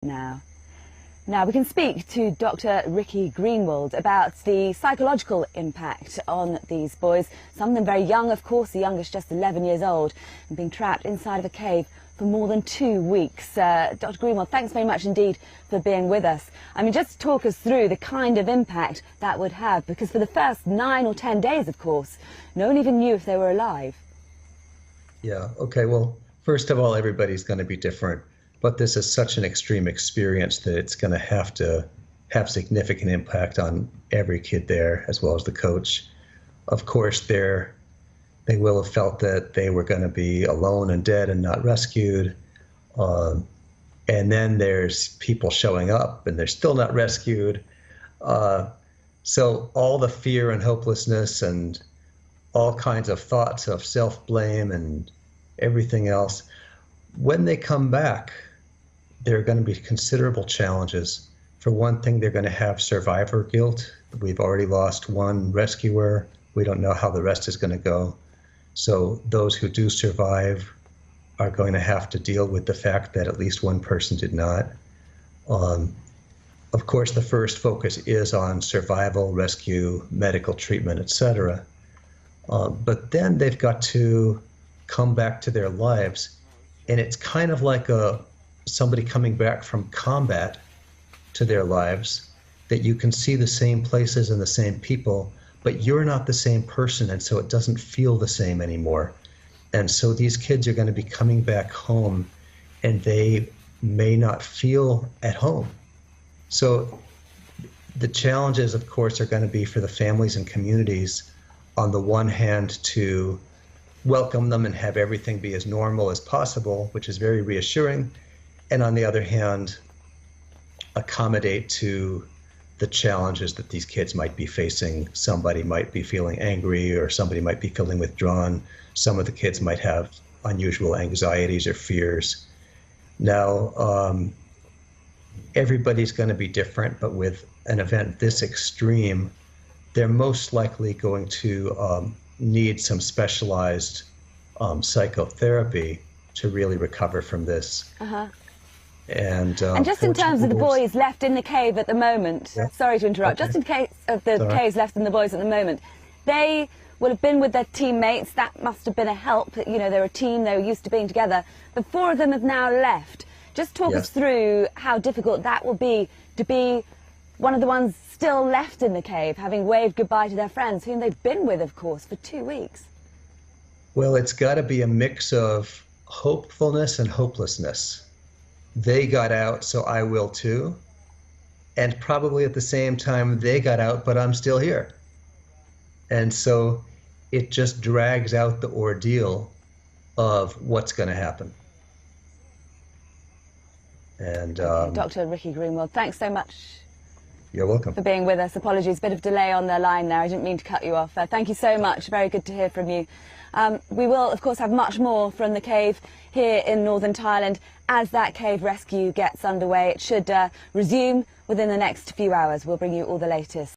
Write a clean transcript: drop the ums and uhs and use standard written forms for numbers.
Now we can speak to Dr. Ricky Greenwald about the psychological impact on these boys. Some of them very young, of course, the youngest just 11 years old, and being trapped inside of a cave for more than 2 weeks. Dr. Greenwald, thanks very much indeed for being with us. I mean, just talk us through the kind of impact that would have, because for the first 9 or 10 days, of course, no one even knew if they were alive. Yeah, okay, well, first of all, everybody's going to be different. But this is such an extreme experience that it's going to have significant impact on every kid there, as well as the coach. Of course, they will have felt that they were going to be alone and dead and not rescued. And then there's people showing up and they're still not rescued. So all the fear and hopelessness and all kinds of thoughts of self-blame and everything else, when they come back, there are going to be considerable challenges. For one thing, they're going to have survivor guilt. We've already lost one rescuer. We don't know how the rest is going to go. So those who do survive are going to have to deal with the fact that at least one person did not. Of course, the first focus is on survival, rescue, medical treatment, etc. But then they've got to come back to their lives. And it's kind of like somebody coming back from combat to their lives, that you can see the same places and the same people, but you're not the same person, and so it doesn't feel the same anymore. And so these kids are going to be coming back home, and they may not feel at home. So the challenges, of course, are going to be for the families and communities, on the one hand, to welcome them and have everything be as normal as possible, which is very reassuring, and on the other hand, accommodate to the challenges that these kids might be facing. Somebody might be feeling angry, or somebody might be feeling withdrawn. Some of the kids might have unusual anxieties or fears. Now, everybody's going to be different, but with an event this extreme, they're most likely going to need some specialized psychotherapy to really recover from this. And just in terms of the boys left in the cave at the moment, yeah. Sorry to interrupt, just in case of the caves left in the boys at the moment, they will have been with their teammates. That must have been a help. You know, they're a team, they were used to being together. But 4 of them have now left. Just talk us through how difficult that will be to be one of the ones still left in the cave, having waved goodbye to their friends, whom they've been with, of course, for 2 weeks. Well, it's got to be a mix of hopefulness and hopelessness. They got out, so I will too. And probably at the same time, they got out, but I'm still here. And so it just drags out the ordeal of what's going to happen. And Dr. Ricky Greenwald, thanks so much. You're welcome. For being with us. Apologies, bit of delay on the line there. I didn't mean to cut you off. Thank you so much. Very good to hear from you. We will, of course, have much more from the cave here in northern Thailand as that cave rescue gets underway. It should resume within the next few hours. We'll bring you all the latest.